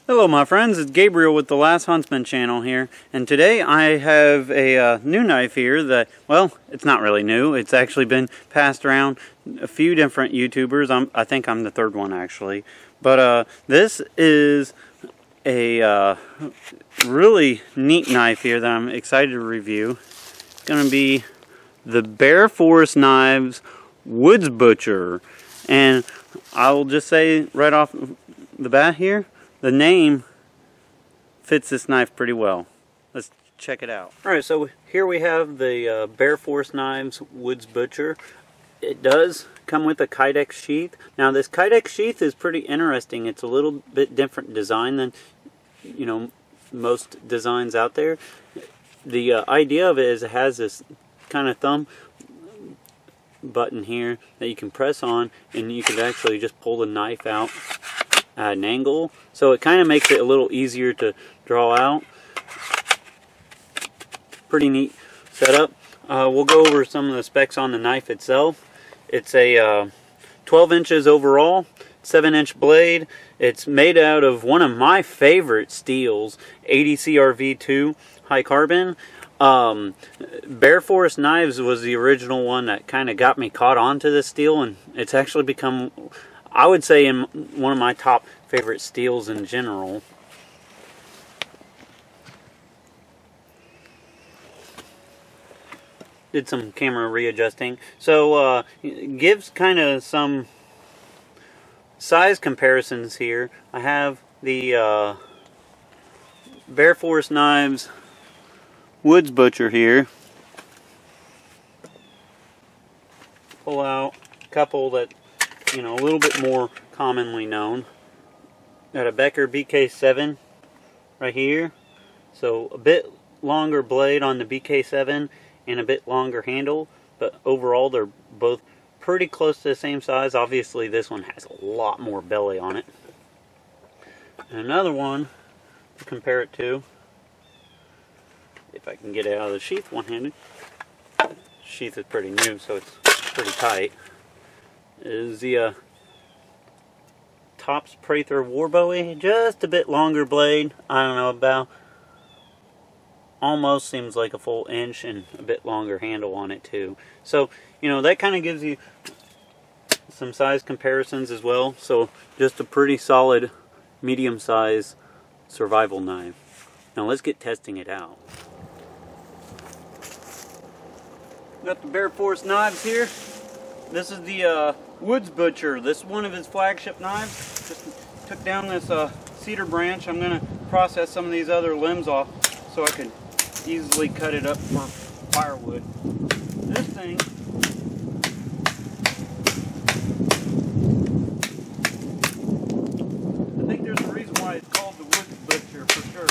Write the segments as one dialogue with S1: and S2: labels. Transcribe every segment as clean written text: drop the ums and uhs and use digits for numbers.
S1: Hello my friends, it's Gabriel with the Last Huntsman channel here, and today I have a new knife here that, well, it's not really new. It's actually been passed around a few different YouTubers. I think I'm the third one actually. But this is a really neat knife here that I'm excited to review. It's going to be the Bear Forest Knives Woods Butcher, and I'll just say right off the bat here, the name fits this knife pretty well. Let's check it out. Alright, so here we have the Bear Forest Knives Woods Butcher. It does come with a Kydex sheath. Now this Kydex sheath is pretty interesting. It's a little bit different design than, you know, most designs out there. The idea of it is it has this kind of thumb button here that you can press on, and you can actually just pull the knife out at an angle, so it kind of makes it a little easier to draw out. Pretty neat setup. We'll go over some of the specs on the knife itself. It's a 12 inches overall, 7-inch blade. It's made out of one of my favorite steels, 80 CRV2 high carbon. Bear Forest Knives was the original one that kind of got me caught onto this steel, and it's actually become, I would say, in one of my top favorite steels in general. Did some camera readjusting. So gives kind of some size comparisons here. I have the Bear Forest Knives Woods Butcher here. Pull out a couple that, you know, a little bit more commonly known. Got a Becker BK7 right here. So a bit longer blade on the BK7 and a bit longer handle, but overall they're both pretty close to the same size. Obviously this one has a lot more belly on it. And another one to compare it to, if I can get it out of the sheath one-handed. The sheath is pretty new, so it's pretty tight. Is the Tops Prather War Bowie. Just a bit longer blade. I don't know, about almost seems like a full inch, and a bit longer handle on it too. So, you know, that kind of gives you some size comparisons as well. So just a pretty solid medium size survival knife. Now let's get testing it out. Got the Bear Forest Knives here. This is the Woods Butcher. This is one of his flagship knives. Just took down this cedar branch. I'm going to process some of these other limbs off so I can easily cut it up for firewood. This thing I think there's a reason why it's called the Woods Butcher for sure.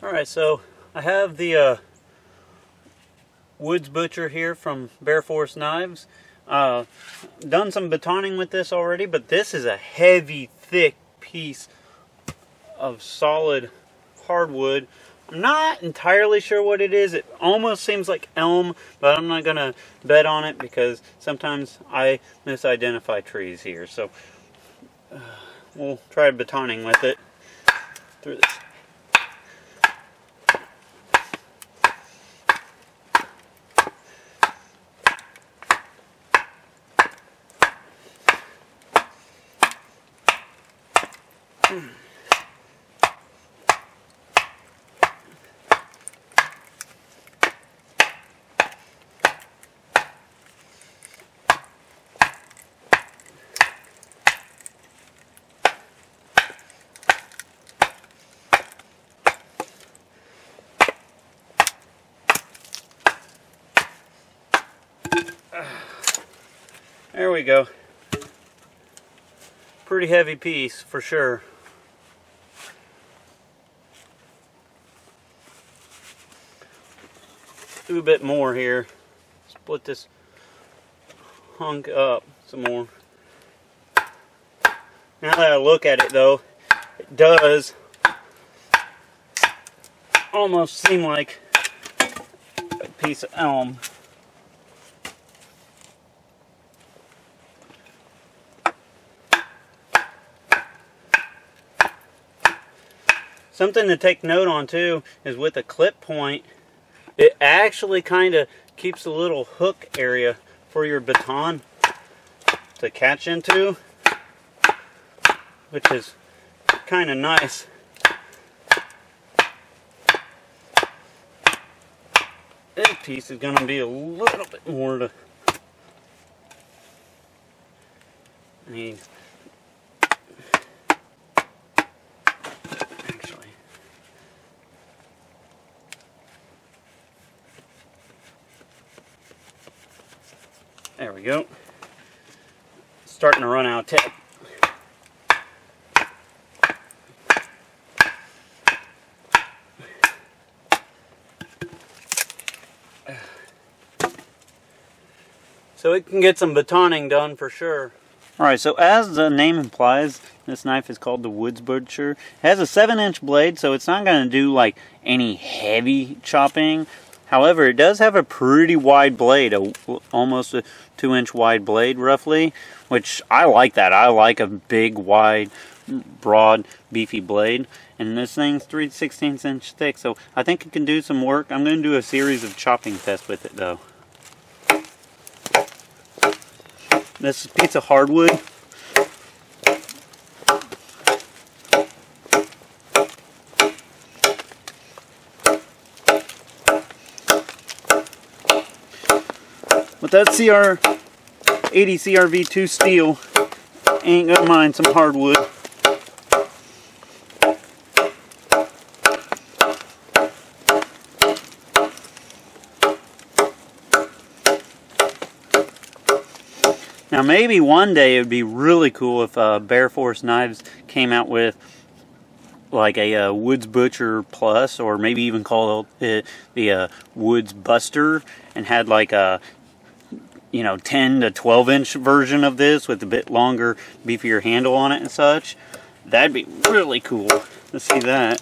S1: Alright, so I have the Woods Butcher here from Bear Forest Knives. Done some batoning with this already, but this is a heavy, thick piece of solid hardwood. I'm not entirely sure what it is. It almost seems like elm, but I'm not going to bet on it because sometimes I misidentify trees here. So we'll try batoning with it through this. There we go. Pretty heavy piece for sure. Do a bit more here. Split this hunk up some more. Now that I look at it though, it does almost seem like a piece of elm. Something to take note on too is with a clip point, it actually kind of keeps a little hook area for your baton to catch into, which is kind of nice. This piece is going to be a little bit more to need. There we go. Starting to run out of tip. So it can get some batoning done for sure. Alright, so as the name implies, this knife is called the Woods Butcher. It has a 7-inch blade, so it's not going to do like any heavy chopping. However, it does have a pretty wide blade, almost a 2-inch wide blade roughly, which I like that. I like a big, wide, broad, beefy blade. And this thing's 3/16 inch thick, so I think it can do some work. I'm going to do a series of chopping tests with it though. This is a piece of hardwood. But that CR80 CRV2 steel ain't gonna mind some hardwood. Now maybe one day it would be really cool if Bear Force Knives came out with like a Woods Butcher Plus, or maybe even call it the Woods Buster, and had like a 10 to 12 inch version of this with a bit longer, beefier handle on it and such. That'd be really cool to see that.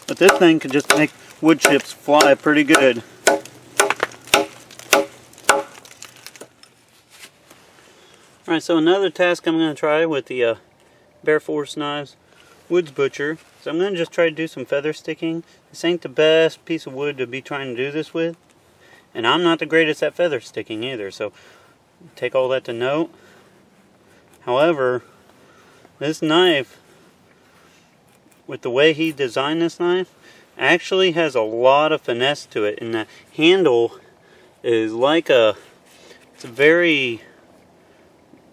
S1: But this thing could just make wood chips fly pretty good. Alright, so another task I'm going to try with the Bear Force Knives Woods Butcher. So I'm going to just try to do some feather sticking. This ain't the best piece of wood to be trying to do this with. And I'm not the greatest at feather sticking either, so take all that to note. However, this knife, with the way he designed this knife, actually has a lot of finesse to it. And the handle is like it's a very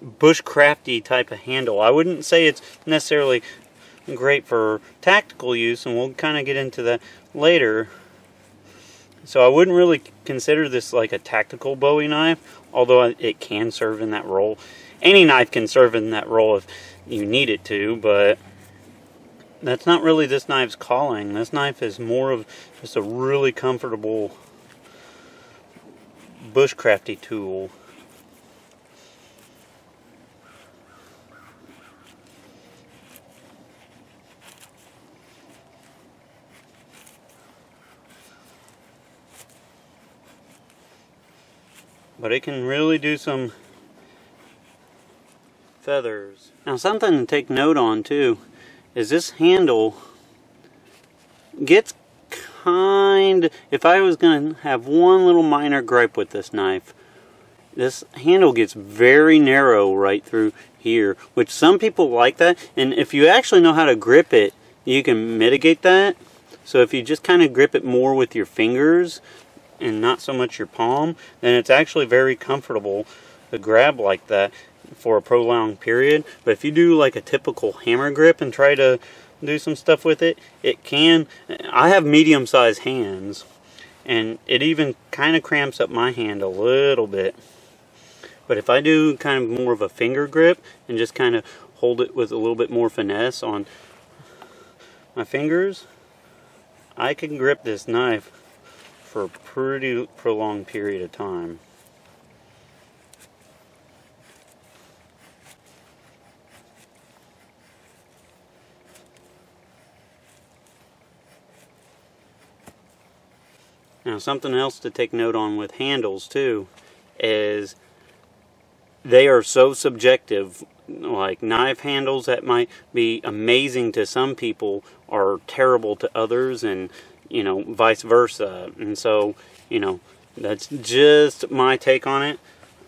S1: bushcrafty type of handle. I wouldn't say it's necessarily great for tactical use, and we'll kind of get into that later. So I wouldn't really consider this like a tactical Bowie knife, although it can serve in that role. Any knife can serve in that role if you need it to, but that's not really this knife's calling. This knife is more of just a really comfortable bushcrafty tool. But it can really do some feathers. Now something to take note on too is this handle gets if I was going to have one little minor gripe with this knife, this handle gets very narrow right through here, which some people like that, and if you actually know how to grip it, you can mitigate that. So if you just kind of grip it more with your fingers and not so much your palm, then it's actually very comfortable to grab like that for a prolonged period. But if you do like a typical hammer grip and try to do some stuff with it, it can. I have medium-sized hands, and it even kind of cramps up my hand a little bit. But if I do kind of more of a finger grip and just kind of hold it with a little bit more finesse on my fingers, I can grip this knife for a pretty prolonged period of time. Now, something else to take note on with handles too is they are so subjective. Like knife handles that might be amazing to some people are terrible to others, and you know, vice versa. And so, you know, that's just my take on it.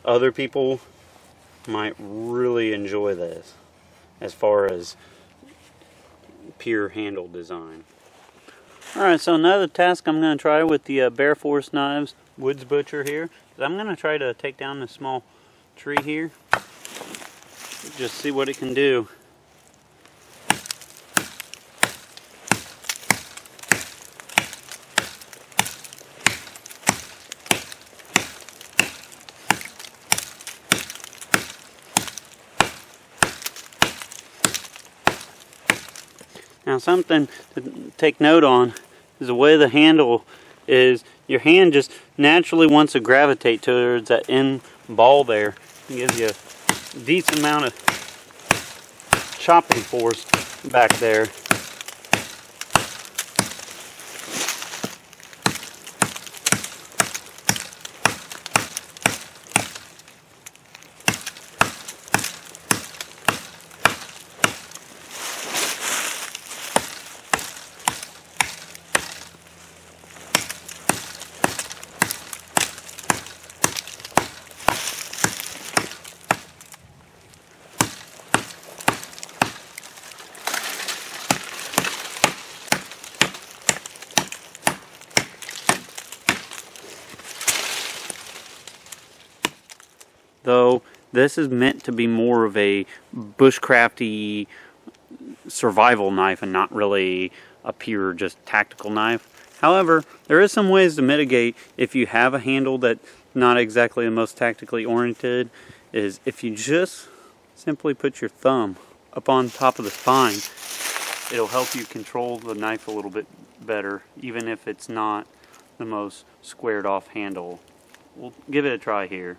S1: Other people might really enjoy this as far as pure handle design. Alright, so another task I'm going to try with the Bear Force Knives Woods Butcher here is I'm going to try to take down this small tree here. Just see what it can do. Now, something to take note on is the way the handle is. Your hand just naturally wants to gravitate towards that end ball there. It gives you a decent amount of chopping force back there. Though this is meant to be more of a bushcrafty survival knife and not really a pure just tactical knife. However, there is some ways to mitigate if you have a handle that's not exactly the most tactically oriented, is if you just simply put your thumb up on top of the spine, it'll help you control the knife a little bit better, even if it's not the most squared off handle. We'll give it a try here.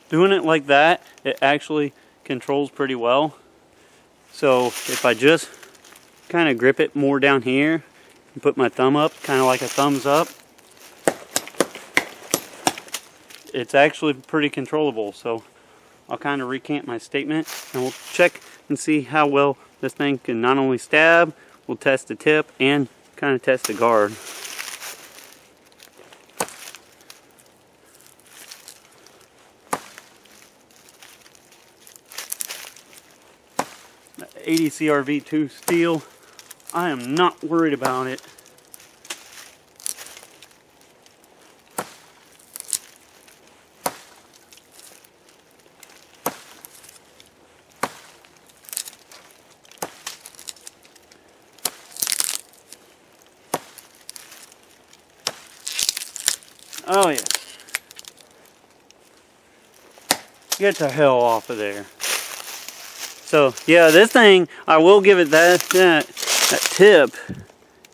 S1: Doing it like that, it actually controls pretty well. So if I just kind of grip it more down here and put my thumb up, kind of like a thumbs up, it's actually pretty controllable. So I'll kind of recant my statement and we'll check and see how well this thing can not only stab, we'll test the tip and kind of test the guard. 80 CRV2 steel. I am not worried about it. Oh yeah. Get the hell off of there. So yeah, this thing, I will give it that tip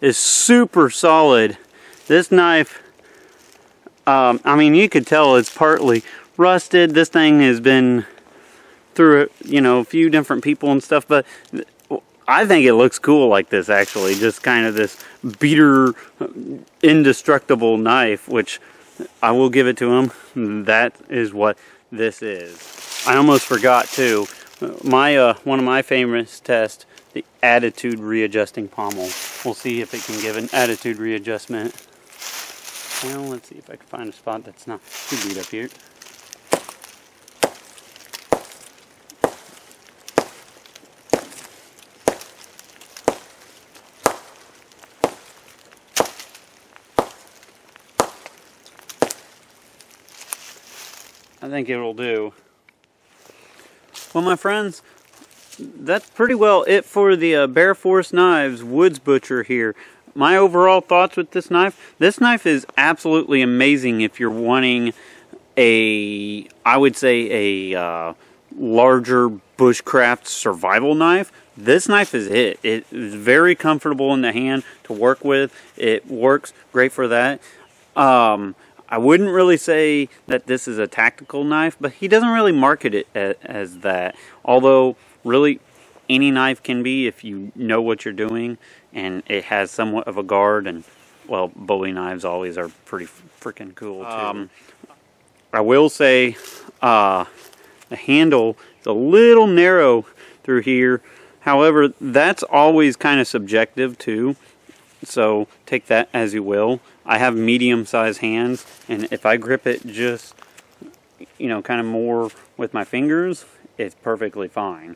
S1: is super solid. This knife, I mean, you could tell it's partly rusted. This thing has been through, you know, a few different people and stuff, but I think it looks cool like this, actually. Just kind of this beater, indestructible knife, which I will give it to him. That is what this is. I almost forgot too. One of my famous tests, the attitude readjusting pommel. We'll see if it can give an attitude readjustment. Well, let's see if I can find a spot that's not too beat up here. I think it'll do. Well, my friends, that's pretty well it for the Bear Force Knives Woods Butcher here. My overall thoughts with this knife is absolutely amazing if you're wanting a, I would say a larger bushcraft survival knife. This knife is it. It is very comfortable in the hand to work with. It works great for that. I wouldn't really say that this is a tactical knife, but he doesn't really market it as that. Although, really, any knife can be if you know what you're doing, and it has somewhat of a guard, and, well, Bowie knives always are pretty freaking cool, too. I will say, the handle is a little narrow through here. However, that's always kind of subjective, too. So, take that as you will. I have medium-sized hands, and if I grip it just, you know, kind of more with my fingers, it's perfectly fine.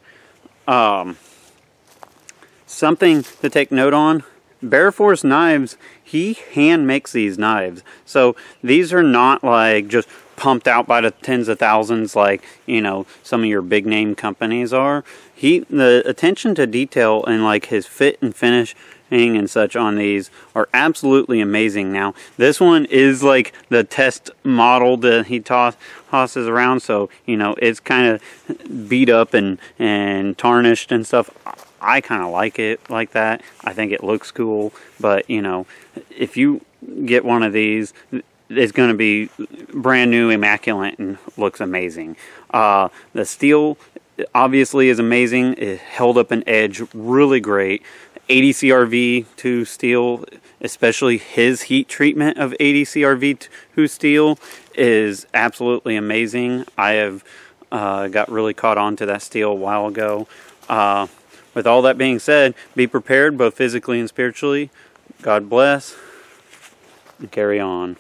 S1: Something to take note on, Bear Force Knives, he hand makes these knives. So, these are not like just pumped out by the tens of thousands like, you know, some of your big name companies are. The attention to detail and like his fit and finish and such on these are absolutely amazing. Now, this one is like the test model that he tosses around, so, you know, it's kind of beat up and tarnished and stuff. I kind of like it like that. I think it looks cool, but, you know, if you get one of these, it's going to be brand new, immaculate, and looks amazing. The steel obviously is amazing. It held up an edge really great. 80 CRV2 steel, especially his heat treatment of 80 CRV2 steel is absolutely amazing. I have got really caught on to that steel a while ago. With all that being said, be prepared both physically and spiritually. God bless, and carry on.